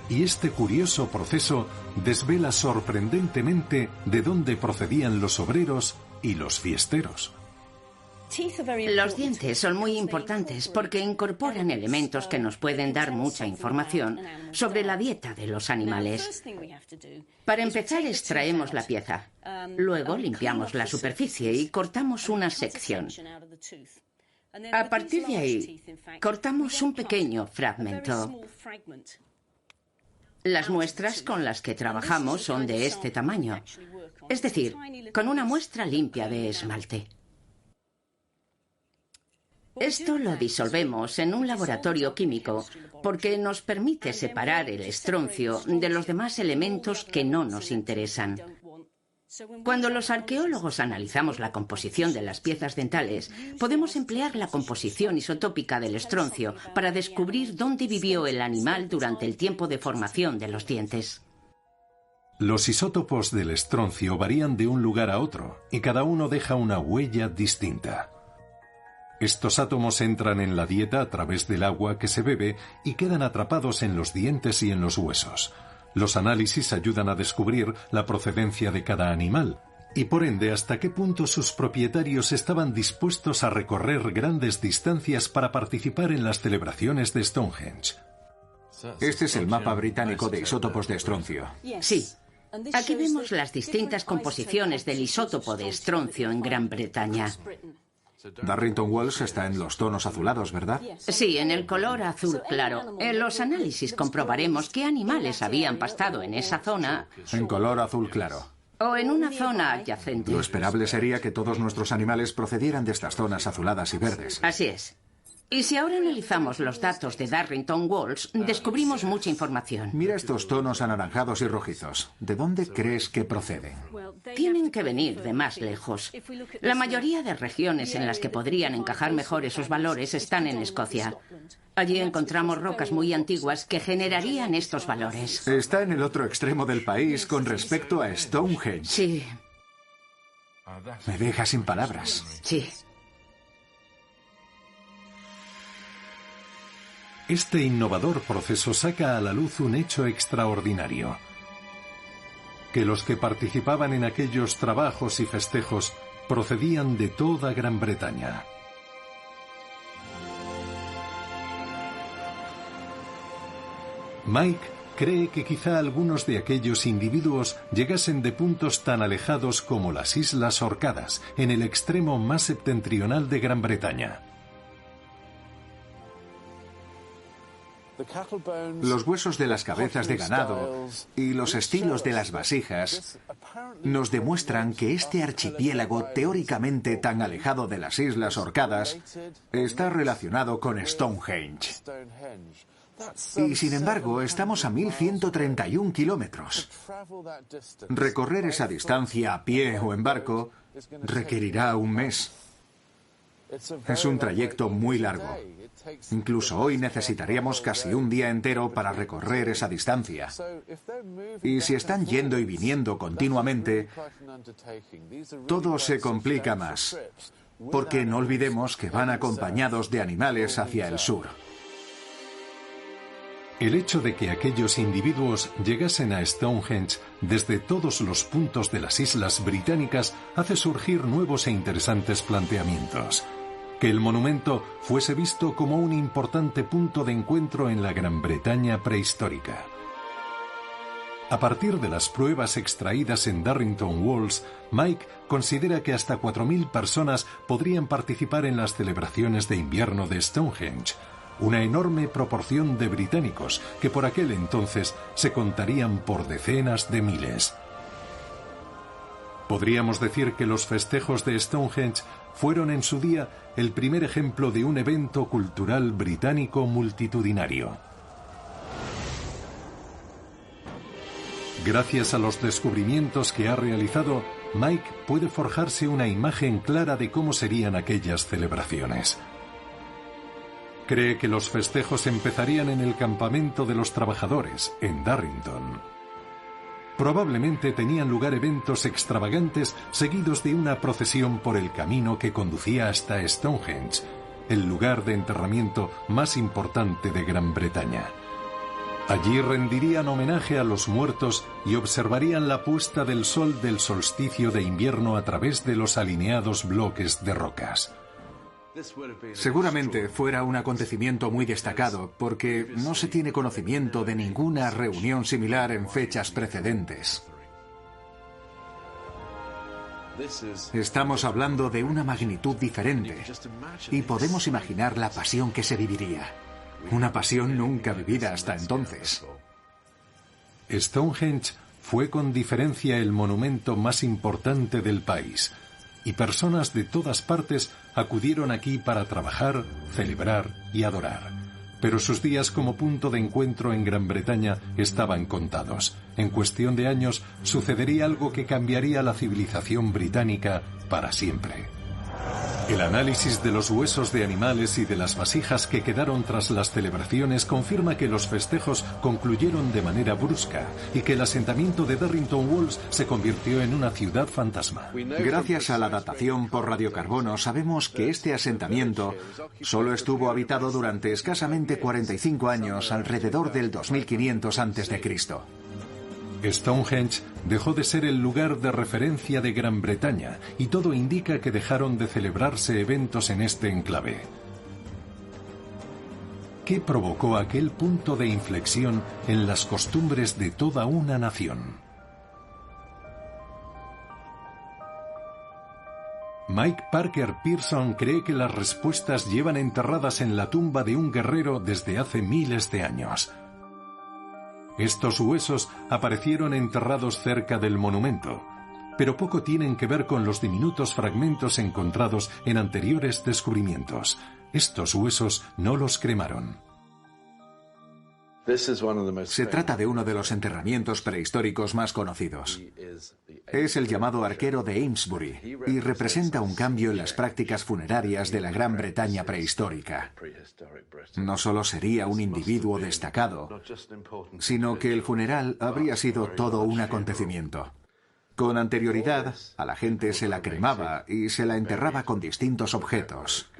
Speaker 3: Y este curioso proceso desvela sorprendentemente de dónde procedían los obreros y los fiesteros.
Speaker 5: Los dientes son muy importantes porque incorporan elementos que nos pueden dar mucha información sobre la dieta de los animales. Para empezar, extraemos la pieza. Luego limpiamos la superficie y cortamos una sección. A partir de ahí, cortamos un pequeño fragmento. Las muestras con las que trabajamos son de este tamaño, es decir, con una muestra limpia de esmalte. Esto lo disolvemos en un laboratorio químico porque nos permite separar el estroncio de los demás elementos que no nos interesan. Cuando los arqueólogos analizamos la composición de las piezas dentales, podemos emplear la composición isotópica del estroncio para descubrir dónde vivió el animal durante el tiempo de formación de los dientes.
Speaker 3: Los isótopos del estroncio varían de un lugar a otro y cada uno deja una huella distinta. Estos átomos entran en la dieta a través del agua que se bebe y quedan atrapados en los dientes y en los huesos. Los análisis ayudan a descubrir la procedencia de cada animal y, por ende, hasta qué punto sus propietarios estaban dispuestos a recorrer grandes distancias para participar en las celebraciones de Stonehenge.
Speaker 4: Este es el mapa británico de isótopos de estroncio.
Speaker 5: Sí. Aquí vemos las distintas composiciones del isótopo de estroncio en Gran Bretaña.
Speaker 4: Darrington Wells está en los tonos azulados, ¿verdad?
Speaker 5: Sí, en el color azul claro. En los análisis comprobaremos qué animales habían pastado en esa zona.
Speaker 4: En color azul claro.
Speaker 5: O en una zona adyacente.
Speaker 4: Lo esperable sería que todos nuestros animales procedieran de estas zonas azuladas y verdes.
Speaker 5: Así es. Y si ahora analizamos los datos de Darrington Walls, descubrimos mucha información.
Speaker 4: Mira estos tonos anaranjados y rojizos. ¿De dónde crees que proceden?
Speaker 5: Tienen que venir de más lejos. La mayoría de regiones en las que podrían encajar mejor esos valores están en Escocia. Allí encontramos rocas muy antiguas que generarían estos valores.
Speaker 4: Está en el otro extremo del país con respecto a Stonehenge.
Speaker 5: Sí.
Speaker 4: Me deja sin palabras.
Speaker 5: Sí.
Speaker 3: Este innovador proceso saca a la luz un hecho extraordinario: que los que participaban en aquellos trabajos y festejos procedían de toda Gran Bretaña. Mike cree que quizá algunos de aquellos individuos llegasen de puntos tan alejados como las Islas Orcadas, en el extremo más septentrional de Gran Bretaña.
Speaker 4: Los huesos de las cabezas de ganado y los estilos de las vasijas nos demuestran que este archipiélago, teóricamente tan alejado de las Islas Orcadas, está relacionado con Stonehenge. Y sin embargo, estamos a 1.131 kilómetros. Recorrer esa distancia a pie o en barco requerirá un mes. Es un trayecto muy largo. Incluso hoy necesitaríamos casi un día entero para recorrer esa distancia. Y si están yendo y viniendo continuamente, todo se complica más, porque no olvidemos que van acompañados de animales hacia el sur.
Speaker 3: El hecho de que aquellos individuos llegasen a Stonehenge desde todos los puntos de las islas británicas hace surgir nuevos e interesantes planteamientos. Que el monumento fuese visto como un importante punto de encuentro en la Gran Bretaña prehistórica. A partir de las pruebas extraídas en Darrington Walls, Mike considera que hasta 4.000 personas podrían participar en las celebraciones de invierno de Stonehenge, una enorme proporción de británicos que por aquel entonces se contarían por decenas de miles. Podríamos decir que los festejos de Stonehenge fueron en su día el primer ejemplo de un evento cultural británico multitudinario. Gracias a los descubrimientos que ha realizado, Mike puede forjarse una imagen clara de cómo serían aquellas celebraciones. Cree que los festejos empezarían en el campamento de los trabajadores, en Darrington. Probablemente tenían lugar eventos extravagantes seguidos de una procesión por el camino que conducía hasta Stonehenge, el lugar de enterramiento más importante de Gran Bretaña. Allí rendirían homenaje a los muertos y observarían la puesta del sol del solsticio de invierno a través de los alineados bloques de rocas.
Speaker 4: Seguramente fuera un acontecimiento muy destacado, porque no se tiene conocimiento de ninguna reunión similar en fechas precedentes. Estamos hablando de una magnitud diferente, y podemos imaginar la pasión que se viviría. Una pasión nunca vivida hasta entonces.
Speaker 3: Stonehenge fue con diferencia el monumento más importante del país, y personas de todas partes acudieron aquí para trabajar, celebrar y adorar. Pero sus días como punto de encuentro en Gran Bretaña estaban contados. En cuestión de años sucedería algo que cambiaría la civilización británica para siempre. El análisis de los huesos de animales y de las vasijas que quedaron tras las celebraciones confirma que los festejos concluyeron de manera brusca y que el asentamiento de Darrington Walls se convirtió en una ciudad fantasma.
Speaker 4: Gracias a la datación por radiocarbono sabemos que este asentamiento solo estuvo habitado durante escasamente 45 años, alrededor del 2500 a.C.
Speaker 3: Stonehenge dejó de ser el lugar de referencia de Gran Bretaña y todo indica que dejaron de celebrarse eventos en este enclave. ¿Qué provocó aquel punto de inflexión en las costumbres de toda una nación? Mike Parker Pearson cree que las respuestas llevan enterradas en la tumba de un guerrero desde hace miles de años. Estos huesos aparecieron enterrados cerca del monumento, pero poco tienen que ver con los diminutos fragmentos encontrados en anteriores descubrimientos. estos huesos no los cremaron.
Speaker 4: Se trata de uno de los enterramientos prehistóricos más conocidos. Es el llamado arquero de Amesbury y representa un cambio en las prácticas funerarias de la Gran Bretaña prehistórica. No solo sería un individuo destacado, sino que el funeral habría sido todo un acontecimiento. Con anterioridad, a la gente se la cremaba y se la enterraba con distintos objetos.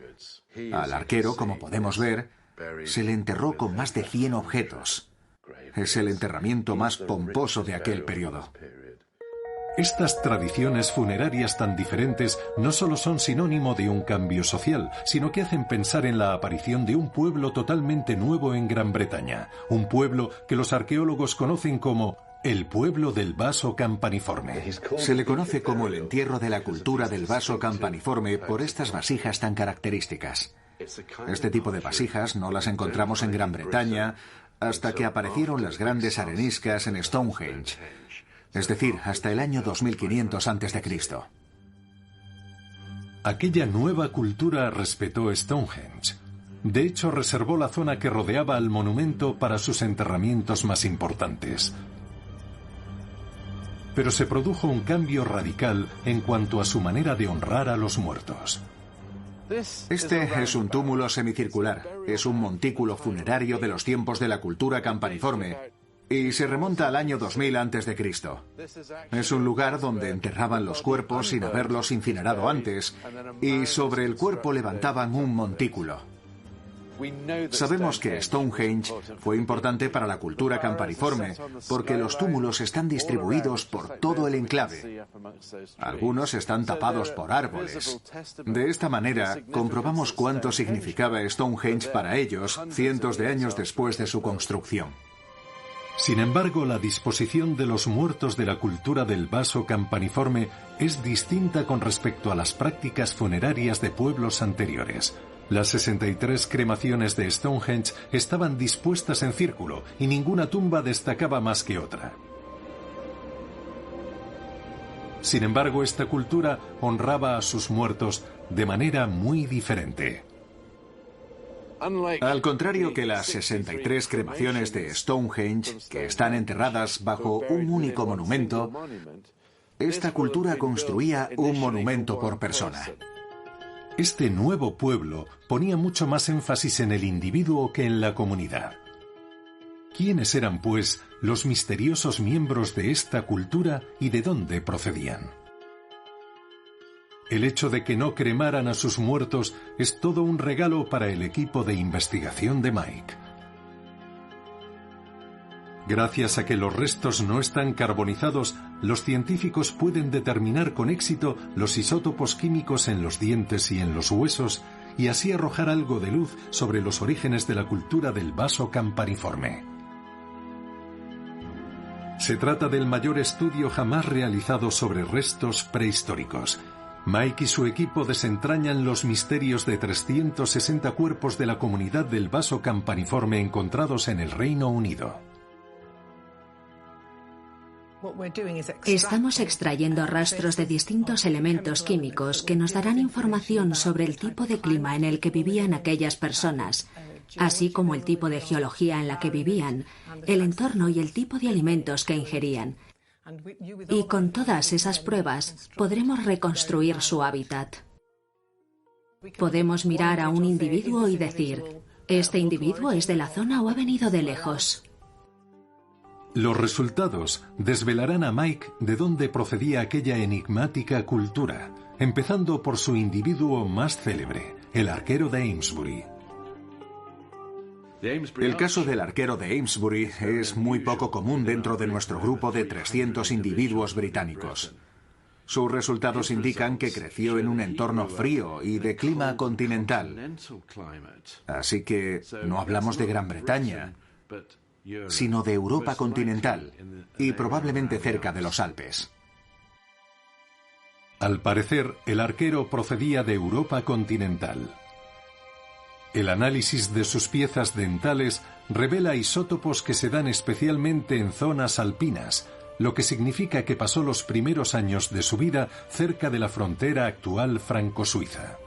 Speaker 4: Al arquero, como podemos ver, se le enterró con más de 100 objetos. Es el enterramiento más pomposo de aquel periodo.
Speaker 3: Estas tradiciones funerarias tan diferentes no solo son sinónimo de un cambio social, sino que hacen pensar en la aparición de un pueblo totalmente nuevo en Gran Bretaña, un pueblo que los arqueólogos conocen como el pueblo del vaso campaniforme.
Speaker 4: Se le conoce como el entierro de la cultura del vaso campaniforme por estas vasijas tan características. Este tipo de vasijas no las encontramos en Gran Bretaña hasta que aparecieron las grandes areniscas en Stonehenge, es decir, hasta el año 2500 a.C.
Speaker 3: Aquella nueva cultura respetó Stonehenge. De hecho, reservó la zona que rodeaba al monumento para sus enterramientos más importantes. Pero se produjo un cambio radical en cuanto a su manera de honrar a los muertos.
Speaker 4: Este es un túmulo semicircular. Es un montículo funerario de los tiempos de la cultura campaniforme y se remonta al año 2000 a.C. Es un lugar donde enterraban los cuerpos sin haberlos incinerado antes y sobre el cuerpo levantaban un montículo. Sabemos que Stonehenge fue importante para la cultura campaniforme porque los túmulos están distribuidos por todo el enclave. Algunos están tapados por árboles. De esta manera, comprobamos cuánto significaba Stonehenge para ellos cientos de años después de su construcción.
Speaker 3: Sin embargo, la disposición de los muertos de la cultura del vaso campaniforme es distinta con respecto a las prácticas funerarias de pueblos anteriores. Las 63 cremaciones de Stonehenge estaban dispuestas en círculo y ninguna tumba destacaba más que otra. Sin embargo, esta cultura honraba a sus muertos de manera muy diferente.
Speaker 4: Al contrario que las 63 cremaciones de Stonehenge, que están enterradas bajo un único monumento, esta cultura construía un monumento por persona.
Speaker 3: Este nuevo pueblo ponía mucho más énfasis en el individuo que en la comunidad. ¿Quiénes eran, pues, los misteriosos miembros de esta cultura y de dónde procedían? El hecho de que no cremaran a sus muertos es todo un regalo para el equipo de investigación de Mike. Gracias a que los restos no están carbonizados, los científicos pueden determinar con éxito los isótopos químicos en los dientes y en los huesos y así arrojar algo de luz sobre los orígenes de la cultura del vaso campaniforme. Se trata del mayor estudio jamás realizado sobre restos prehistóricos. Mike y su equipo desentrañan los misterios de 360 cuerpos de la comunidad del vaso campaniforme encontrados en el Reino Unido.
Speaker 6: Estamos extrayendo rastros de distintos elementos químicos que nos darán información sobre el tipo de clima en el que vivían aquellas personas, así como el tipo de geología en la que vivían, el entorno y el tipo de alimentos que ingerían. Y con todas esas pruebas podremos reconstruir su hábitat. Podemos mirar a un individuo y decir, ¿este individuo es de la zona o ha venido de lejos?
Speaker 3: Los resultados desvelarán a Mike de dónde procedía aquella enigmática cultura, empezando por su individuo más célebre, el arquero de Amesbury.
Speaker 4: El caso del arquero de Amesbury es muy poco común dentro de nuestro grupo de 300 individuos británicos. Sus resultados indican que creció en un entorno frío y de clima continental. Así que no hablamos de Gran Bretaña, sino de Europa continental y probablemente cerca de los Alpes.
Speaker 3: Al parecer, el arquero procedía de Europa continental. El análisis de sus piezas dentales revela isótopos que se dan especialmente en zonas alpinas, lo que significa que pasó los primeros años de su vida cerca de la frontera actual franco-suiza.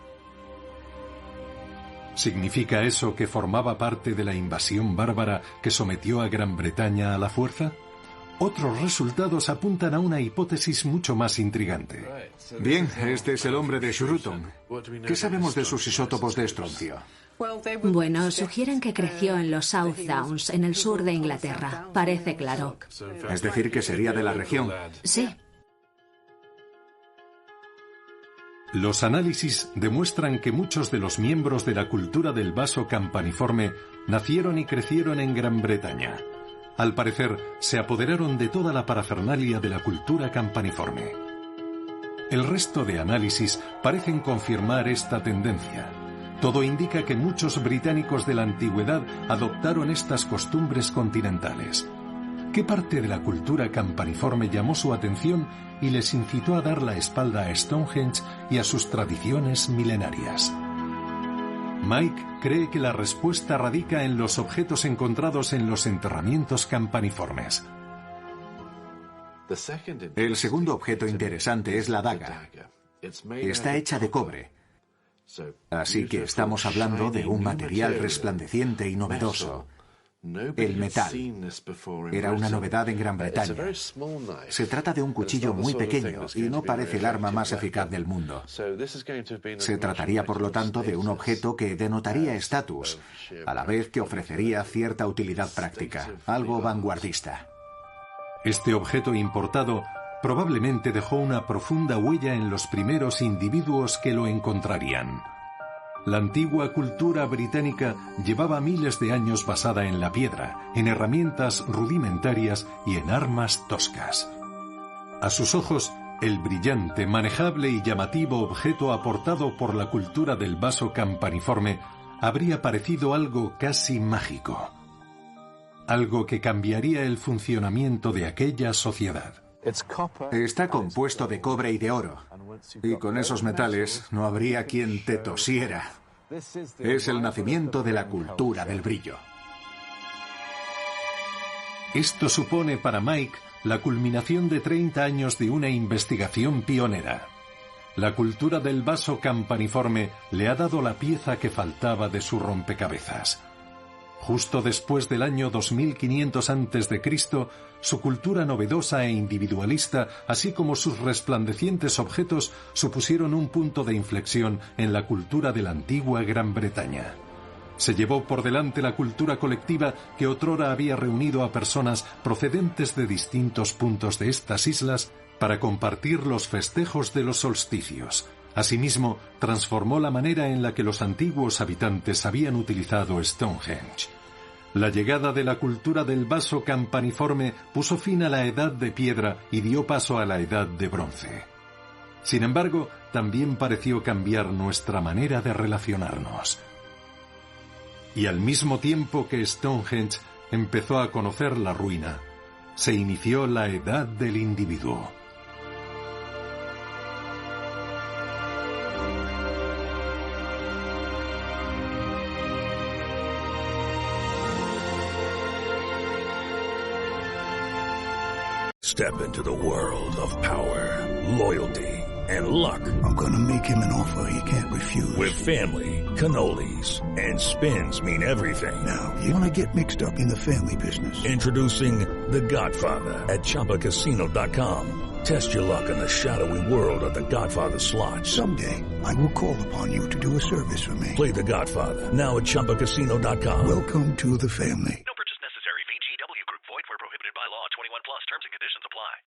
Speaker 3: ¿Significa eso que formaba parte de la invasión bárbara que sometió a Gran Bretaña a la fuerza? Otros resultados apuntan a una hipótesis mucho más intrigante.
Speaker 4: Bien, este es el hombre de Shruton. ¿Qué sabemos de sus isótopos de estroncio?
Speaker 6: Bueno, sugieren que creció en los South Downs, en el sur de Inglaterra. Parece claro.
Speaker 4: Es decir, que sería de la región.
Speaker 6: Sí.
Speaker 3: Los análisis demuestran que muchos de los miembros de la cultura del vaso campaniforme nacieron y crecieron en Gran Bretaña. Al parecer, se apoderaron de toda la parafernalia de la cultura campaniforme. El resto de análisis parecen confirmar esta tendencia. Todo indica que muchos británicos de la antigüedad adoptaron estas costumbres continentales. ¿Qué parte de la cultura campaniforme llamó su atención y les incitó a dar la espalda a Stonehenge y a sus tradiciones milenarias? Mike cree que la respuesta radica en los objetos encontrados en los enterramientos campaniformes.
Speaker 4: El segundo objeto interesante es la daga. Está hecha de cobre. Así que estamos hablando de un material resplandeciente y novedoso. El metal era una novedad en Gran Bretaña. Se trata de un cuchillo muy pequeño y no parece el arma más eficaz del mundo. Se trataría, por lo tanto, de un objeto que denotaría estatus, a la vez que ofrecería cierta utilidad práctica, algo vanguardista.
Speaker 3: Este objeto importado probablemente dejó una profunda huella en los primeros individuos que lo encontrarían. La antigua cultura británica llevaba miles de años basada en la piedra, en herramientas rudimentarias y en armas toscas. A sus ojos, el brillante, manejable y llamativo objeto aportado por la cultura del vaso campaniforme habría parecido algo casi mágico. Algo que cambiaría el funcionamiento de aquella sociedad.
Speaker 4: Está compuesto de cobre y de oro. Y con esos metales no habría quien te tosiera. Es el nacimiento de la cultura del brillo.
Speaker 3: Esto supone para Mike la culminación de 30 años de una investigación pionera. La cultura del vaso campaniforme le ha dado la pieza que faltaba de su rompecabezas. Justo después del año 2500 a.C., su cultura novedosa e individualista, así como sus resplandecientes objetos, supusieron un punto de inflexión en la cultura de la antigua Gran Bretaña. Se llevó por delante la cultura colectiva que otrora había reunido a personas procedentes de distintos puntos de estas islas para compartir los festejos de los solsticios. Asimismo, transformó la manera en la que los antiguos habitantes habían utilizado Stonehenge. La llegada de la cultura del vaso campaniforme puso fin a la edad de piedra y dio paso a la edad de bronce. Sin embargo, también pareció cambiar nuestra manera de relacionarnos. Y al mismo tiempo que Stonehenge empezó a conocer la ruina, se inició la edad del individuo.
Speaker 8: Step into the world of power, loyalty, and luck.
Speaker 9: I'm gonna make him an offer he can't refuse.
Speaker 8: With family, cannolis, and spins mean everything.
Speaker 9: Now, you wanna get mixed up in the family business.
Speaker 8: Introducing The Godfather at ChumbaCasino.com. Test your luck in the shadowy world of The Godfather slot.
Speaker 9: Someday, I will call upon you to do a service for me.
Speaker 8: Play The Godfather now at ChumbaCasino.com.
Speaker 9: Welcome to the family.